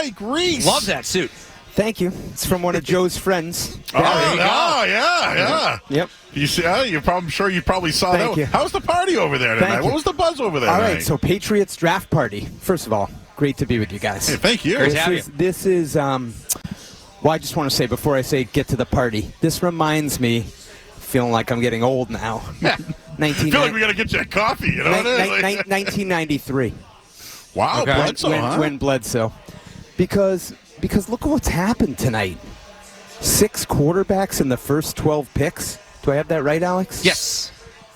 Mike Reiss. Love that suit. Thank you. It's from one of Joe's friends. Yeah. Yep. You see, I'm sure you probably saw Thank that. you. How's the party over there tonight? Thank you. What was the buzz over there All tonight? right, so Patriots draft party. First of all, great to be with you guys. Hey, thank you. Great to have you. This is well, I just want to say, before I say get to the party, this reminds me, feeling like I'm getting old now. I feel like we got to get you a coffee, you know what it is? 1993. Wow, Okay. Bledsoe, huh? When Bledsoe. Because look at what's happened tonight. 6 quarterbacks in the first 12 picks. Do I have that right, Alex? Yes.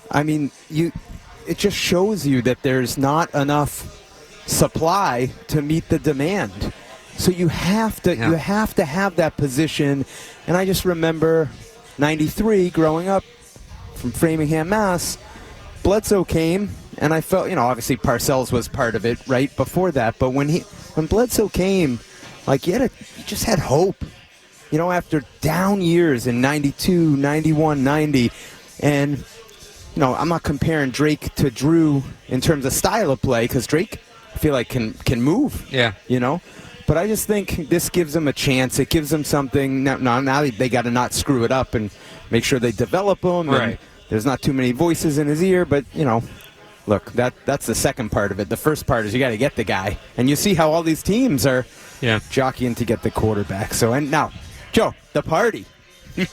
I mean, it just shows you that there's not enough supply to meet the demand. So you have to have that position. And I just remember 93 growing up from Framingham, Mass. Bledsoe came, and I felt, obviously Parcells was part of it right before that. But when Bledsoe came, like you just had hope. After down years in 92, 91, 90, and I'm not comparing Drake to Drew in terms of style of play, because Drake, I feel like, can move. Yeah. But I just think this gives them a chance. It gives them something. Now they got to not screw it up and make sure they develop him. Right. And there's not too many voices in his ear, but look, that's the second part of it. The first part is you got to get the guy, and you see how all these teams are jockeying to get the quarterback. So, and now, Joe, the party.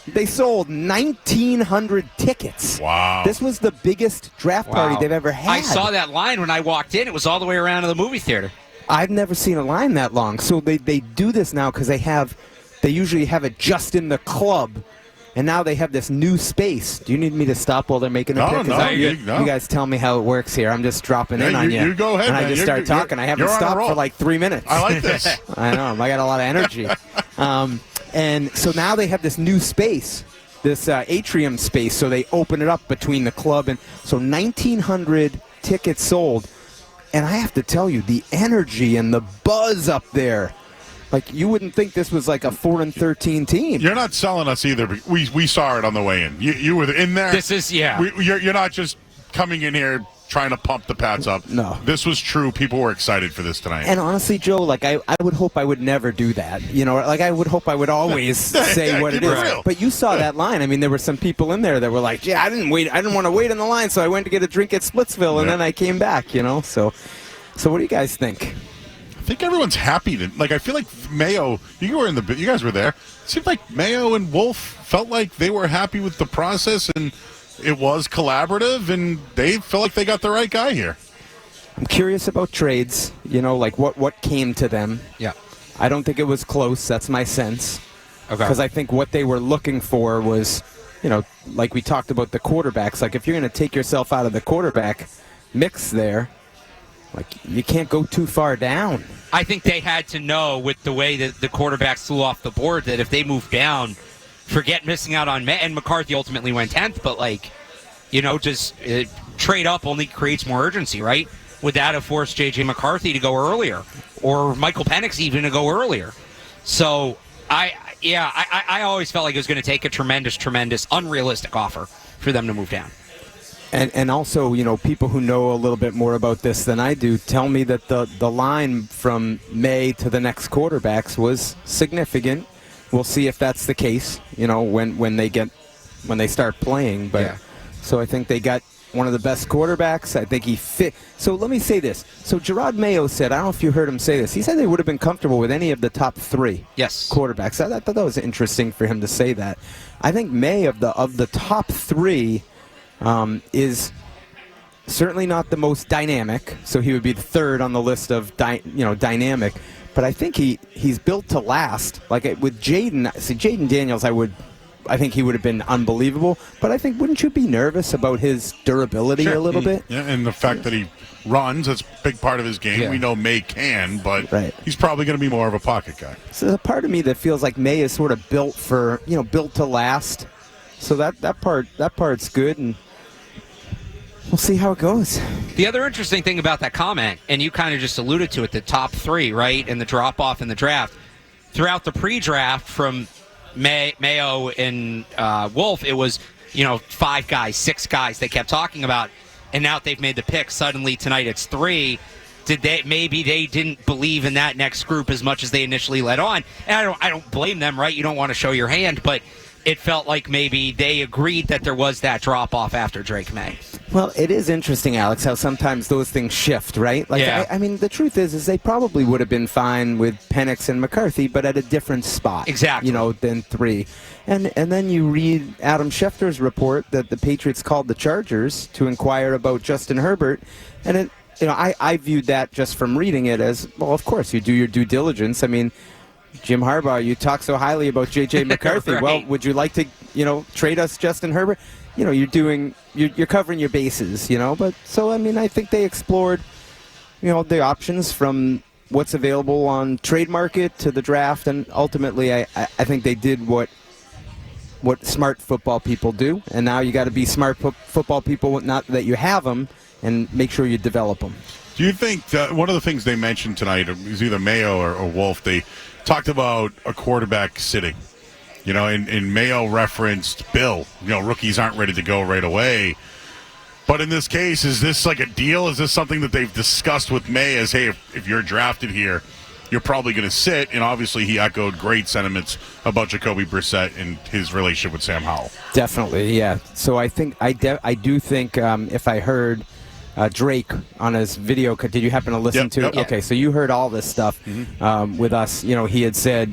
They sold 1,900 tickets. Wow. This was the biggest draft party they've ever had. I saw that line when I walked in. It was all the way around to the movie theater. I've never seen a line that long. So they do this now because they usually have it just in the club, and now they have this new space. Do you need me to stop while they're making the pick? No. You guys tell me how it works here. I'm just dropping in on you. You go ahead, and I man. just start talking. I haven't stopped for like 3 minutes. I like this. I know. I got a lot of energy. And so now they have this new space, this atrium space, so they open it up between the club. And so 1,900 tickets sold. And I have to tell you, the energy and the buzz up there, like you wouldn't think this was like a 4-13 team. You're not selling us either. But we saw it on the way in. You were in there. This is, You're not just coming in here trying to pump the Pats up. No. This was true. People were excited for this tonight. And honestly, Joe, like I would hope I would never do that. Like I would hope I would always say what it is. Real. But you saw that line. I mean, there were some people in there that were like, "Yeah, I didn't want to wait in the line, so I went to get a drink at Splitsville, and then I came back." So what do you guys think? I think everyone's happy. I feel like Mayo. You guys were there. It seemed like Mayo and Wolf felt like they were happy with the process and. It was collaborative, and they feel like they got the right guy here. I'm curious about trades, like what came to them. Yeah. I don't think it was close. That's my sense. Okay. Because I think what they were looking for was, like we talked about the quarterbacks. Like if you're going to take yourself out of the quarterback mix there, like you can't go too far down. I think they had to know with the way that the quarterbacks flew off the board that if they moved down, forget missing out on and McCarthy ultimately went 10th, but just trade up only creates more urgency, right? Would that have forced J.J. McCarthy to go earlier, or Michael Penix even to go earlier? So I always felt like it was going to take a tremendous, unrealistic offer for them to move down. And also, people who know a little bit more about this than I do tell me that the line from Maye to the next quarterbacks was significant. We'll see if that's the case, when they start playing. But so I think they got one of the best quarterbacks. I think he fit. So let me say this. So Gerard Mayo said, I don't know if you heard him say this. He said they would have been comfortable with any of the top 3 quarterbacks. I thought that was interesting for him to say that. I think Maye of the top 3 is certainly not the most dynamic. So he would be the third on the list of dynamic. But I think he's built to last. Like with Jaden Daniels, I think he would have been unbelievable. But I think, wouldn't you be nervous about his durability a little bit? Yeah, and the fact that he runs, that's a big part of his game. Yeah. We know Maye can, but he's probably going to be more of a pocket guy. So there's a part of me that feels like Maye is sort of built to last. So that part's good, and we'll see how it goes. The other interesting thing about that comment, and you kind of just alluded to it, the top 3, right, and the drop-off in the draft. Throughout the pre-draft from Mayo and Wolf, it was, 5 guys, 6 guys they kept talking about, and now that they've made the pick, suddenly tonight it's 3. maybe they didn't believe in that next group as much as they initially let on. And I don't blame them, right? You don't want to show your hand, but it felt like maybe they agreed that there was that drop-off after Drake Maye. Well, it is interesting, Alex, how sometimes those things shift, right? Like, Yeah. I mean, the truth is they probably would have been fine with Penix and McCarthy, but at a different spot. Exactly. Than 3. And then you read Adam Schefter's report that the Patriots called the Chargers to inquire about Justin Herbert, and it, I viewed that just from reading it as, well, of course, you do your due diligence. I mean, Jim Harbaugh, you talk so highly about J.J. McCarthy. Right. Well, would you like to, trade us Justin Herbert? You're covering your bases, But so, I mean, I think they explored, the options from what's available on trade market to the draft, and ultimately, I think they did what smart football people do, and now you got to be smart football people, not that you have them, and make sure you develop them. Do you think one of the things they mentioned tonight is either Mayo or Wolf? They talked about a quarterback sitting, and Mayo referenced Bill. Rookies aren't ready to go right away. But in this case, is this like a deal? Is this something that they've discussed with Maye as, hey, if you're drafted here, you're probably going to sit? And obviously he echoed great sentiments about Jacoby Brissett and his relationship with Sam Howell. Definitely, yeah. So I think I do think if I heard Drake on his video, did you happen to listen to it? Yep. Okay, so you heard all this stuff with us. He had said,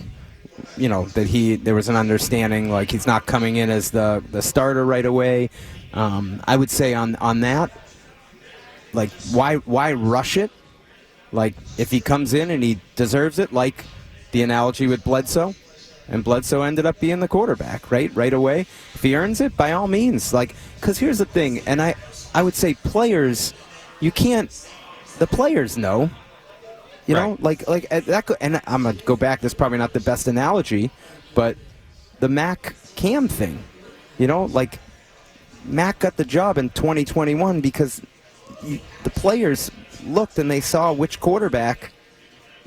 that there was an understanding, like he's not coming in as the starter right away. I would say on that, like, why rush it? Like, if he comes in and he deserves it, like the analogy with Bledsoe, and Bledsoe ended up being the quarterback, right away. If he earns it, by all means. Like, because here's the thing, and I would say players, the players know. Like that. And I'm gonna go back. This is probably not the best analogy, but the Mac Cam thing. Like Mac got the job in 2021 because the players looked and they saw which quarterback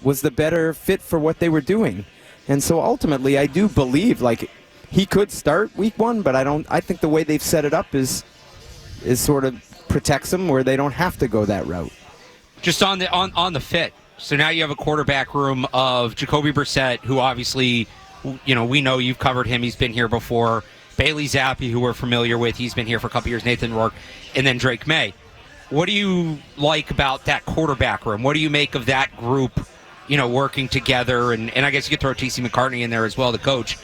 was the better fit for what they were doing. And so ultimately, I do believe like he could start week 1, but I think the way they've set it up is sort of protects them where they don't have to go that route. Just on the fit. So now you have a quarterback room of Jacoby Brissett, who obviously, we know you've covered him. He's been here before. Bailey Zappi, who we're familiar with. He's been here for a couple years. Nathan Rourke. And then Drake Maye. What do you like about that quarterback room? What do you make of that group, working together? And I guess you could throw T.C. McCartney in there as well, the coach.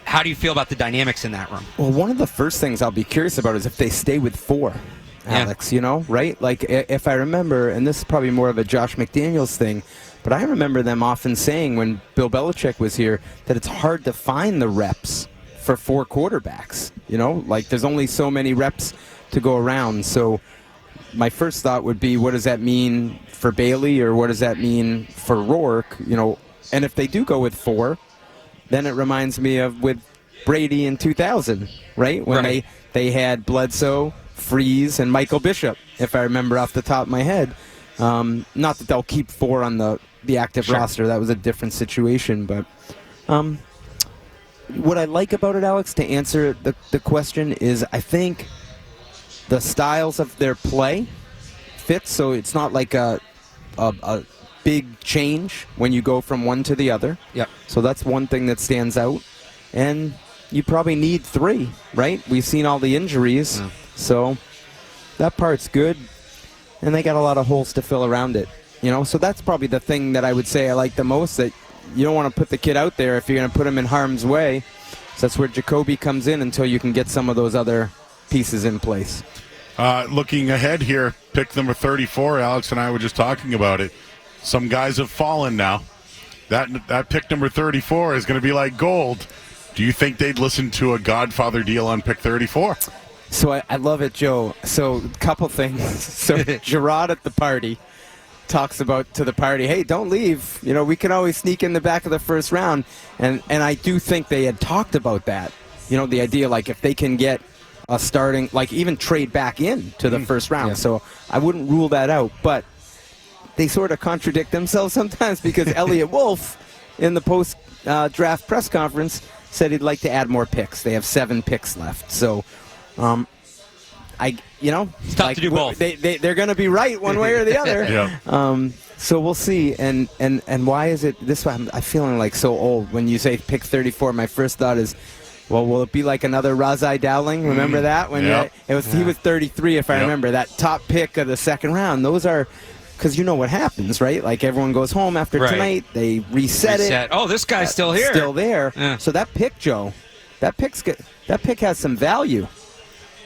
How do you feel about the dynamics in that room? Well, one of the first things I'll be curious about is if they stay with 4. Alex, right? Like, if I remember, and this is probably more of a Josh McDaniels thing, but I remember them often saying when Bill Belichick was here that it's hard to find the reps for 4 quarterbacks. Like there's only so many reps to go around. So my first thought would be, what does that mean for Bailey, or what does that mean for Rourke? And if they do go with 4, then it reminds me of with Brady in 2000, right? When they had Bledsoe, Freeze, and Michael Bishop, if I remember off the top of my head. Not that they'll keep 4 on the active roster. That was a different situation. But what I like about it, Alex, to answer the question is I think the styles of their play fit, so it's not like a big change when you go from one to the other. Yep. So that's one thing that stands out. And you probably need 3, right? We've seen all the injuries. So that part's good, and they got a lot of holes to fill around it. So that's probably the thing that I would say I like the most, that you don't want to put the kid out there if you're going to put him in harm's way. So that's where Jacoby comes in until you can get some of those other pieces in place. Looking ahead here, pick number 34, Alex and I were just talking about it. Some guys have fallen now. That pick number 34 is going to be like gold. Do you think they'd listen to a Godfather deal on pick 34? So I love it, Joe. So a couple things. So Gerard at the party talks about to the party, hey, don't leave. We can always sneak in the back of the first round. And I do think they had talked about that. The idea, like, if they can get a starting, like, even trade back in to the first round. Yeah. So I wouldn't rule that out. But they sort of contradict themselves sometimes because Elliot Wolf in the post-draft press conference said he'd like to add more picks. They have 7 picks left. So it's tough to do both. They're going to be right one way or the other. Yeah. So we'll see. And why is it this way? I'm feeling like so old. When you say pick 34, my first thought is, well, will it be like another Razai Dowling? Remember that? When he was 33, if I remember, that top pick of the second round. Those are, because you know what happens, right? Like everyone goes home after tonight, they reset it. Oh, this guy's still here. Still there. Yeah. So that pick, Joe, that pick has some value.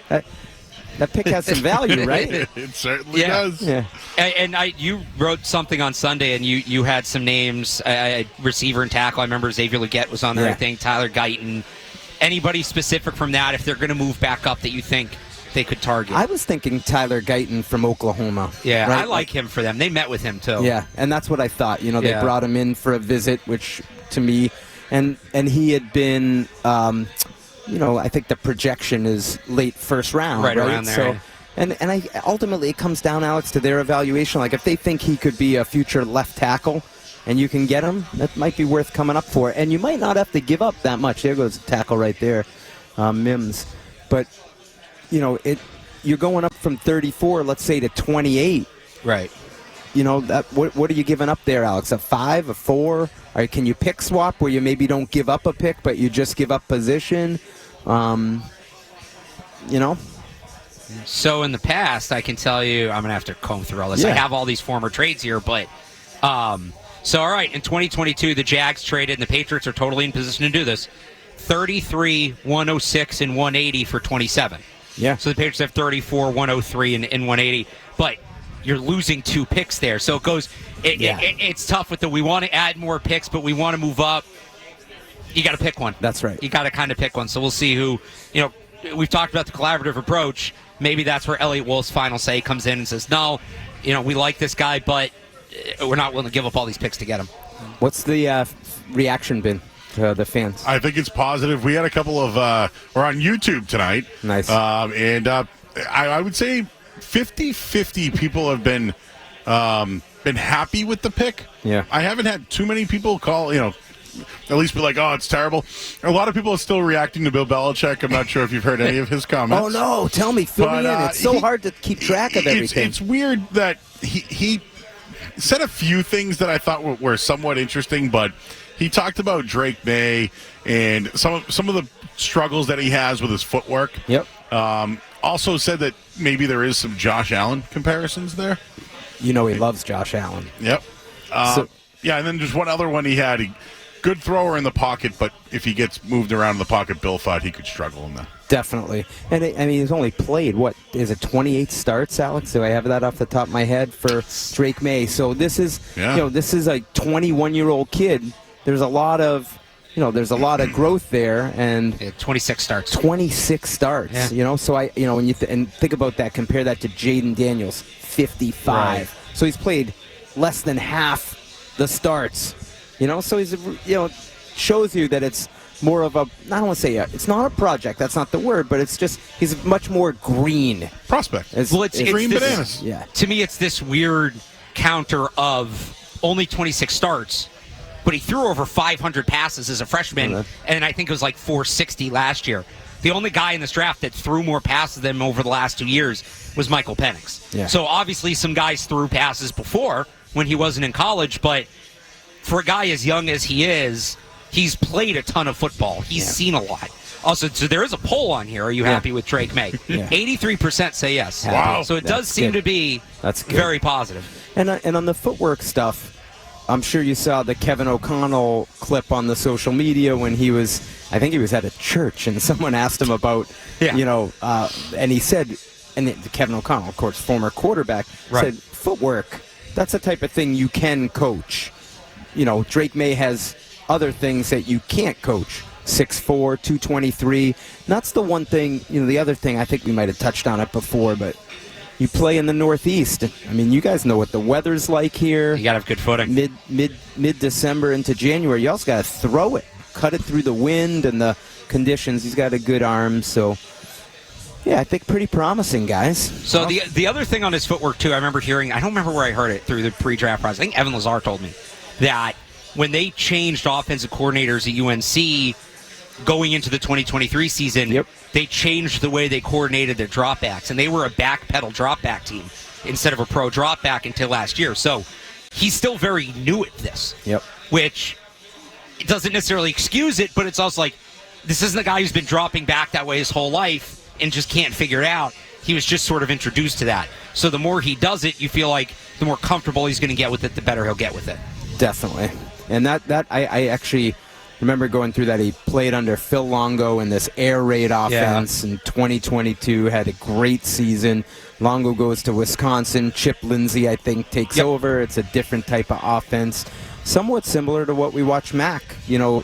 That pick has some value, right? It certainly does. Yeah. And you wrote something on Sunday, and you had some names, receiver and tackle. I remember Xavier Legette was on there, I think, Tyler Guyton. Anybody specific from that, if they're going to move back up, that you think they could target? I was thinking Tyler Guyton from Oklahoma. Yeah, right? I like him for them. They met with him, too. Yeah, and that's what I thought. You know, they brought him in for a visit, which to me, and he had been, I think the projection is late first round. Right around there. So, and ultimately it comes down, Alex, to their evaluation. Like if they think he could be a future left tackle, and you can get him, that might be worth coming up for. And you might not have to give up that much. There goes a tackle right there, Mims. But, you're going up from 34, let's say, to 28. Right. What are you giving up there, Alex? A 5, a 4? Or can you pick swap where you maybe don't give up a pick, but you just give up position? So in the past, I can tell you, I'm going to have to comb through all this. I have all these former trades here, but... So, all right, in 2022, the Jags traded, and the Patriots are totally in position to do this, 33, 106, and 180 for 27. Yeah. So the Patriots have 34, 103, and 180. But you're losing 2 picks there. So it goes, it's tough with we want to add more picks, but we want to move up. You got to pick one. That's right. You got to kind of pick one. So we'll see who, we've talked about the collaborative approach. Maybe that's where Elliott Wolf's final say comes in and says, no, we like this guy, but we're not willing to give up all these picks to get him. What's the reaction been to the fans? I think it's positive. We had a couple of we're on YouTube tonight. Nice. And I would say 50-50 people have been happy with the pick. Yeah. I haven't had too many people call, at least be like, oh, it's terrible. A lot of people are still reacting to Bill Belichick. I'm not sure if you've heard any of his comments. Oh, no. Tell me. Fill me in. It's so hard to keep track of everything. It's weird that he said a few things that I thought were somewhat interesting, but he talked about Drake Maye and some of the struggles that he has with his footwork. Yep. Also said that maybe there is some Josh Allen comparisons there. He loves Josh Allen. Yep. And then just one other one he had. Good thrower in the pocket, but if he gets moved around in the pocket, Bill thought he could struggle in that. Definitely. And, he's only played, 28 starts, Alex? Do I have that off the top of my head for Drake Maye? So this is, this is a 21-year-old kid. There's a lot of, growth there. And 26 starts. 26 starts, So when you think about that, compare that to Jaden Daniels, 55. Right. So he's played less than half the starts. So he's, shows you that it's more of I don't want to say it's not a project. That's not the word, but it's just he's much more green. Prospect. It's green bananas. Yeah. To me, it's this weird counter of only 26 starts, but he threw over 500 passes as a freshman, and I think it was like 460 last year. The only guy in this draft that threw more passes than him over the last 2 years was Michael Penix. Yeah. So obviously some guys threw passes before when he wasn't in college, but for a guy as young as he is, he's played a ton of football. He's seen a lot. Also, so there is a poll on here. Are you happy with Drake Maye? 83% say yes. Wow. So it does seem to be very positive. And on the footwork stuff, I'm sure you saw the Kevin O'Connell clip on the social media when he was, I think he was at a church, and someone asked him about, and he said, and Kevin O'Connell, of course, former quarterback, said, footwork, that's the type of thing you can coach. Drake Maye has other things that you can't coach. 6'4", 223. That's the one thing, the other thing, I think we might have touched on it before, but you play in the Northeast. I mean, you guys know what the weather's like here. You got to have good footing. Mid-December into January. You also got to throw it. Cut it through the wind and the conditions. He's got a good arm, so... Yeah, I think pretty promising, guys. So the other thing on his footwork, too, I remember hearing, I don't remember where I heard it through the pre-draft process. I think Evan Lazar told me that when they changed offensive coordinators at UNC going into the 2023 season, they changed the way they coordinated their dropbacks, and they were a back pedal dropback team instead of a pro dropback until last year. So he's still very new at this. Yep. Which it doesn't necessarily excuse it, but it's also like, this isn't a guy who's been dropping back that way his whole life and just can't figure it out. He was just sort of introduced to that. So the more he does it, you feel like the more comfortable he's going to get with it, the better he'll get with it. Definitely. And that I actually remember going through that. He played under Phil Longo in this air raid offense in 2022, had a great season. Longo goes to Wisconsin. Chip Lindsey, I think, takes over. It's a different type of offense. Somewhat similar to what we watched Mac,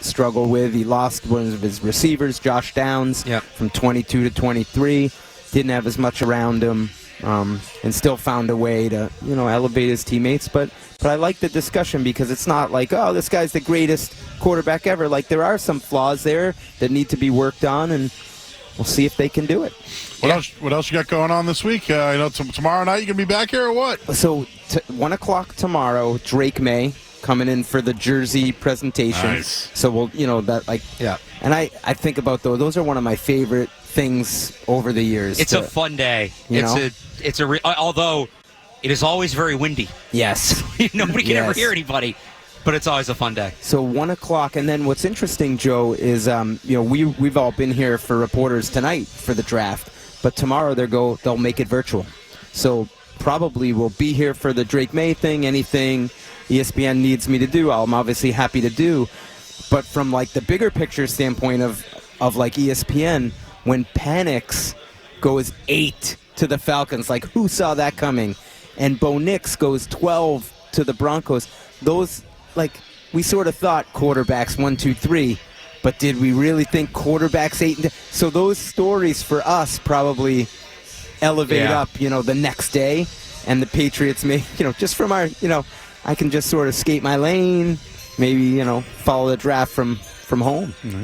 struggle with. He lost one of his receivers, Josh Downs, from 22 to 23. Didn't have as much around him, and still found a way to, elevate his teammates. But I like the discussion because it's not like, oh, this guy's the greatest quarterback ever. Like, there are some flaws there that need to be worked on, and we'll see if they can do it. What else you got going on this week? Tomorrow night you gonna be back here or what? So 1 o'clock tomorrow, Drake Maye coming in for the jersey presentation. Nice. So we'll, And I think about those are one of my favorite things over the years. It's a fun day. Although it is always very windy. Yes. Nobody can ever hear anybody, but it's always a fun day. So 1 o'clock, and then what's interesting, Joe, is we've all been here for reporters tonight for the draft, but tomorrow they'll make it virtual. So probably we'll be here for the Drake Maye thing. Anything ESPN needs me to do, I'm obviously happy to do. But from like the bigger picture standpoint of like ESPN, when Penix goes 8 to the Falcons, like who saw that coming? And Bo Nix goes 12 to the Broncos. Those, like, we sort of thought quarterbacks 1, 2, 3, but did we really think quarterbacks 8? So those stories for us probably elevate up, the next day. And the Patriots may, just from our, I can just sort of skate my lane, maybe, follow the draft from home.